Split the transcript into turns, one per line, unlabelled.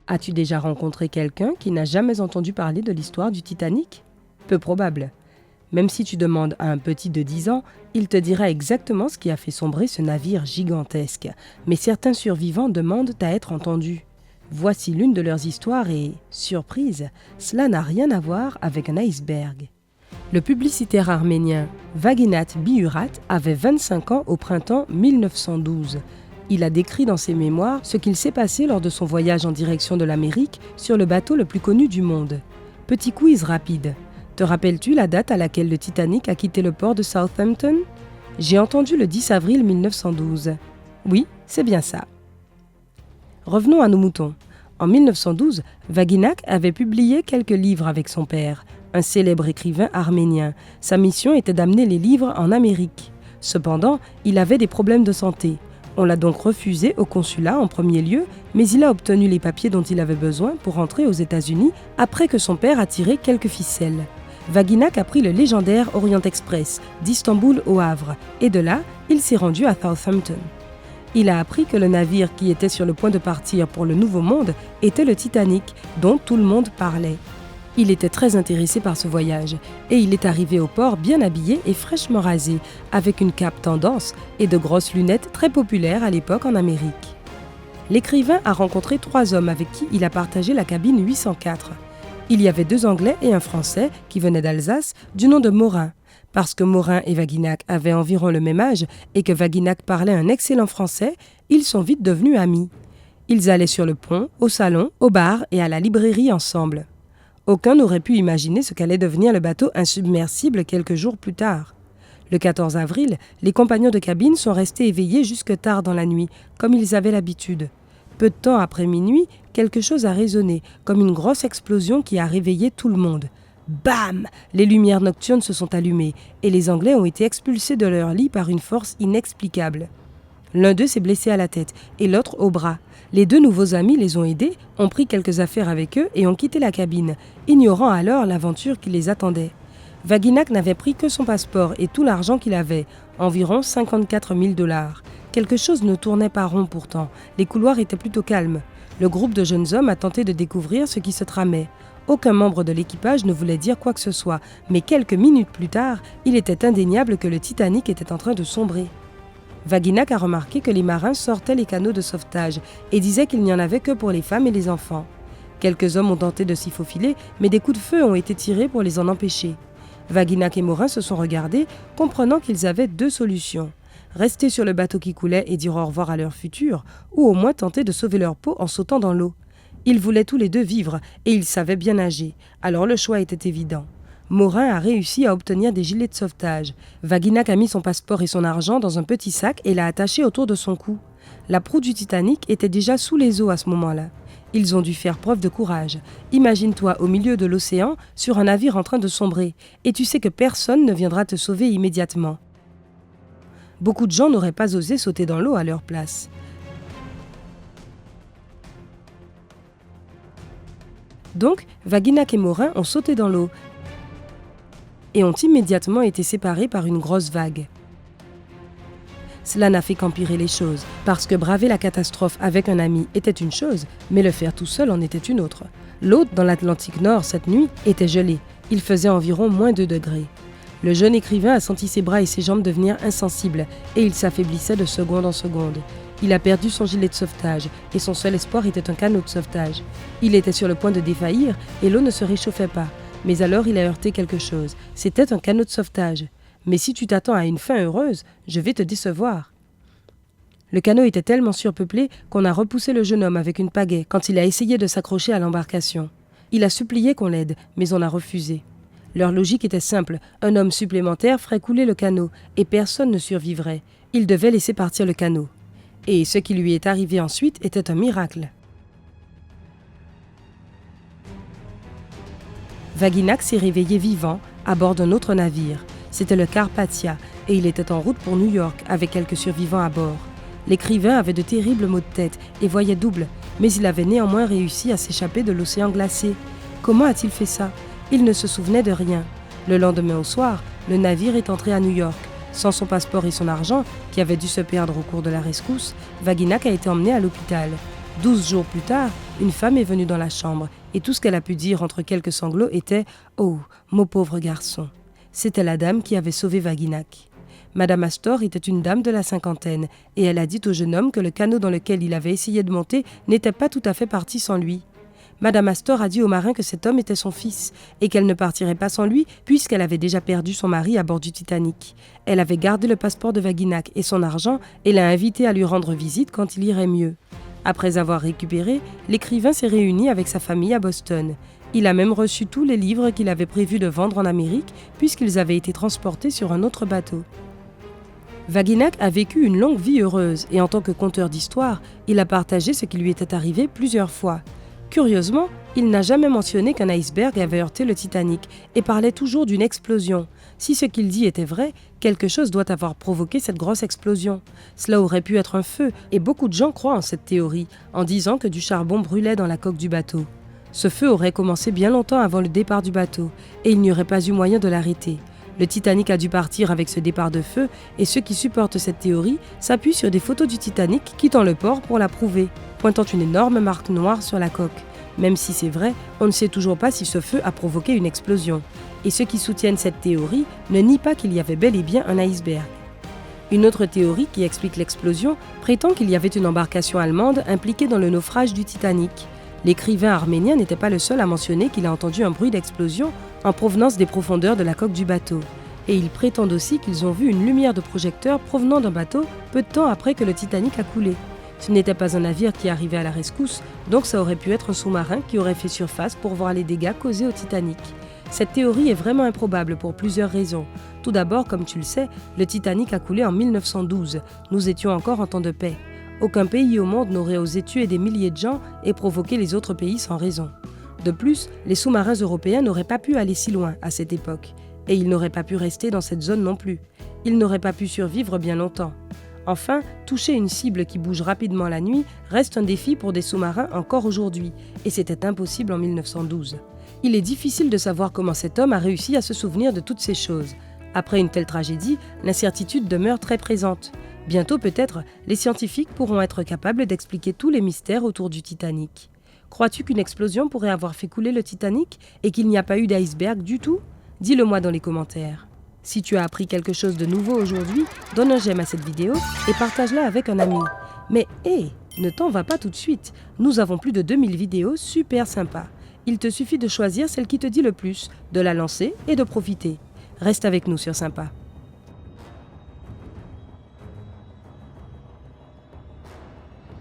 As-tu déjà rencontré quelqu'un qui n'a jamais entendu parler de l'histoire du Titanic ? Peu probable. Même si tu demandes à un petit de 10 ans, il te dira exactement ce qui a fait sombrer ce navire gigantesque. Mais certains survivants demandent à être entendus. Voici l'une de leurs histoires et, surprise, cela n'a rien à voir avec un iceberg. Le publicitaire arménien Vaginat Bihurat avait 25 ans au printemps 1912. Il a décrit dans ses mémoires ce qu'il s'est passé lors de son voyage en direction de l'Amérique sur le bateau le plus connu du monde. Petit quiz rapide. Te rappelles-tu la date à laquelle le Titanic a quitté le port de Southampton ? J'ai entendu le 10 avril 1912. Oui, c'est bien ça. Revenons à nos moutons. En 1912, Vaginat avait publié quelques livres avec son père, un célèbre écrivain arménien. Sa mission était d'amener les livres en Amérique. Cependant, il avait des problèmes de santé. On l'a donc refusé au consulat en premier lieu, mais il a obtenu les papiers dont il avait besoin pour rentrer aux États-Unis après que son père a tiré quelques ficelles. Vaginat a pris le légendaire Orient Express d'Istanbul au Havre et de là, il s'est rendu à Southampton. Il a appris que le navire qui était sur le point de partir pour le Nouveau Monde était le Titanic, dont tout le monde parlait. Il était très intéressé par ce voyage et il est arrivé au port bien habillé et fraîchement rasé, avec une cape tendance et de grosses lunettes très populaires à l'époque en Amérique. L'écrivain a rencontré 3 hommes avec qui il a partagé la cabine 804. Il y avait 2 Anglais et un Français qui venaient d'Alsace du nom de Morin. Parce que Morin et Vaginat avaient environ le même âge et que Vaginat parlait un excellent français, ils sont vite devenus amis. Ils allaient sur le pont, au salon, au bar et à la librairie ensemble. Aucun n'aurait pu imaginer ce qu'allait devenir le bateau insubmersible quelques jours plus tard. Le 14 avril, les compagnons de cabine sont restés éveillés jusque tard dans la nuit, comme ils avaient l'habitude. Peu de temps après minuit, quelque chose a résonné, comme une grosse explosion qui a réveillé tout le monde. Bam ! Les lumières nocturnes se sont allumées et les Anglais ont été expulsés de leur lit par une force inexplicable. L'un d'eux s'est blessé à la tête et l'autre au bras. Les 2 nouveaux amis les ont aidés, ont pris quelques affaires avec eux et ont quitté la cabine, ignorant alors l'aventure qui les attendait. Vaginat n'avait pris que son passeport et tout l'argent qu'il avait, environ 54 000 $. Quelque chose ne tournait pas rond pourtant, les couloirs étaient plutôt calmes. Le groupe de jeunes hommes a tenté de découvrir ce qui se tramait. Aucun membre de l'équipage ne voulait dire quoi que ce soit, mais quelques minutes plus tard, il était indéniable que le Titanic était en train de sombrer. Vaginat a remarqué que les marins sortaient les canots de sauvetage et disaient qu'il n'y en avait que pour les femmes et les enfants. Quelques hommes ont tenté de s'y faufiler, mais des coups de feu ont été tirés pour les en empêcher. Vaginat et Morin se sont regardés, comprenant qu'ils avaient 2 solutions. Rester sur le bateau qui coulait et dire au revoir à leur futur, ou au moins tenter de sauver leur peau en sautant dans l'eau. Ils voulaient tous les 2 vivre et ils savaient bien nager, alors le choix était évident. Morin a réussi à obtenir des gilets de sauvetage. Vaginat a mis son passeport et son argent dans un petit sac et l'a attaché autour de son cou. La proue du Titanic était déjà sous les eaux à ce moment-là. Ils ont dû faire preuve de courage. Imagine-toi au milieu de l'océan, sur un navire en train de sombrer, et tu sais que personne ne viendra te sauver immédiatement. Beaucoup de gens n'auraient pas osé sauter dans l'eau à leur place. Donc, Vaginat et Morin ont sauté dans l'eau et ont immédiatement été séparés par une grosse vague. Cela n'a fait qu'empirer les choses, parce que braver la catastrophe avec un ami était une chose, mais le faire tout seul en était une autre. L'eau dans l'Atlantique Nord cette nuit était gelée, il faisait environ moins 2 degrés. Le jeune écrivain a senti ses bras et ses jambes devenir insensibles, et il s'affaiblissait de seconde en seconde. Il a perdu son gilet de sauvetage, et son seul espoir était un canot de sauvetage. Il était sur le point de défaillir, et l'eau ne se réchauffait pas. Mais alors il a heurté quelque chose. C'était un canot de sauvetage. Mais si tu t'attends à une fin heureuse, je vais te décevoir. Le canot était tellement surpeuplé qu'on a repoussé le jeune homme avec une pagaie quand il a essayé de s'accrocher à l'embarcation. Il a supplié qu'on l'aide, mais on a refusé. Leur logique était simple, un homme supplémentaire ferait couler le canot et personne ne survivrait. Il devait laisser partir le canot. Et ce qui lui est arrivé ensuite était un miracle. Vaginat s'est réveillé vivant à bord d'un autre navire. C'était le Carpathia et il était en route pour New York avec quelques survivants à bord. L'écrivain avait de terribles maux de tête et voyait double, mais il avait néanmoins réussi à s'échapper de l'océan glacé. Comment a-t-il fait ça ? Il ne se souvenait de rien. Le lendemain au soir, le navire est entré à New York. Sans son passeport et son argent, qui avaient dû se perdre au cours de la rescousse, Vaginac a été emmené à l'hôpital. 12 jours plus tard, une femme est venue dans la chambre et tout ce qu'elle a pu dire entre quelques sanglots était « Oh, mon pauvre garçon ». C'était la dame qui avait sauvé Vaginac. Madame Astor était une dame de la cinquantaine et elle a dit au jeune homme que le canot dans lequel il avait essayé de monter n'était pas tout à fait parti sans lui. Madame Astor a dit au marin que cet homme était son fils et qu'elle ne partirait pas sans lui puisqu'elle avait déjà perdu son mari à bord du Titanic. Elle avait gardé le passeport de Vaginac et son argent et l'a invité à lui rendre visite quand il irait mieux. Après avoir récupéré, l'écrivain s'est réuni avec sa famille à Boston. Il a même reçu tous les livres qu'il avait prévu de vendre en Amérique puisqu'ils avaient été transportés sur un autre bateau. Vaginac a vécu une longue vie heureuse et en tant que conteur d'histoire, il a partagé ce qui lui était arrivé plusieurs fois. Curieusement, il n'a jamais mentionné qu'un iceberg avait heurté le Titanic et parlait toujours d'une explosion. Si ce qu'il dit était vrai, quelque chose doit avoir provoqué cette grosse explosion. Cela aurait pu être un feu et beaucoup de gens croient en cette théorie en disant que du charbon brûlait dans la coque du bateau. Ce feu aurait commencé bien longtemps avant le départ du bateau et il n'y aurait pas eu moyen de l'arrêter. Le Titanic a dû partir avec ce départ de feu et ceux qui supportent cette théorie s'appuient sur des photos du Titanic quittant le port pour la prouver, pointant une énorme marque noire sur la coque. Même si c'est vrai, on ne sait toujours pas si ce feu a provoqué une explosion. Et ceux qui soutiennent cette théorie ne nient pas qu'il y avait bel et bien un iceberg. Une autre théorie qui explique l'explosion prétend qu'il y avait une embarcation allemande impliquée dans le naufrage du Titanic. L'écrivain arménien n'était pas le seul à mentionner qu'il a entendu un bruit d'explosion en provenance des profondeurs de la coque du bateau. Et ils prétendent aussi qu'ils ont vu une lumière de projecteur provenant d'un bateau peu de temps après que le Titanic a coulé. Ce n'était pas un navire qui arrivait à la rescousse, donc ça aurait pu être un sous-marin qui aurait fait surface pour voir les dégâts causés au Titanic. Cette théorie est vraiment improbable pour plusieurs raisons. Tout d'abord, comme tu le sais, le Titanic a coulé en 1912. Nous étions encore en temps de paix. Aucun pays au monde n'aurait osé tuer des milliers de gens et provoquer les autres pays sans raison. De plus, les sous-marins européens n'auraient pas pu aller si loin à cette époque. Et ils n'auraient pas pu rester dans cette zone non plus. Ils n'auraient pas pu survivre bien longtemps. Enfin, toucher une cible qui bouge rapidement la nuit reste un défi pour des sous-marins encore aujourd'hui, et c'était impossible en 1912. Il est difficile de savoir comment cet homme a réussi à se souvenir de toutes ces choses. Après une telle tragédie, l'incertitude demeure très présente. Bientôt peut-être, les scientifiques pourront être capables d'expliquer tous les mystères autour du Titanic. Crois-tu qu'une explosion pourrait avoir fait couler le Titanic et qu'il n'y a pas eu d'iceberg du tout? Dis-le-moi dans les commentaires. Si tu as appris quelque chose de nouveau aujourd'hui, donne un j'aime à cette vidéo et partage-la avec un ami. Mais ne t'en va pas tout de suite. Nous avons plus de 2000 vidéos super sympas. Il te suffit de choisir celle qui te dit le plus, de la lancer et de profiter. Reste avec nous sur Sympa.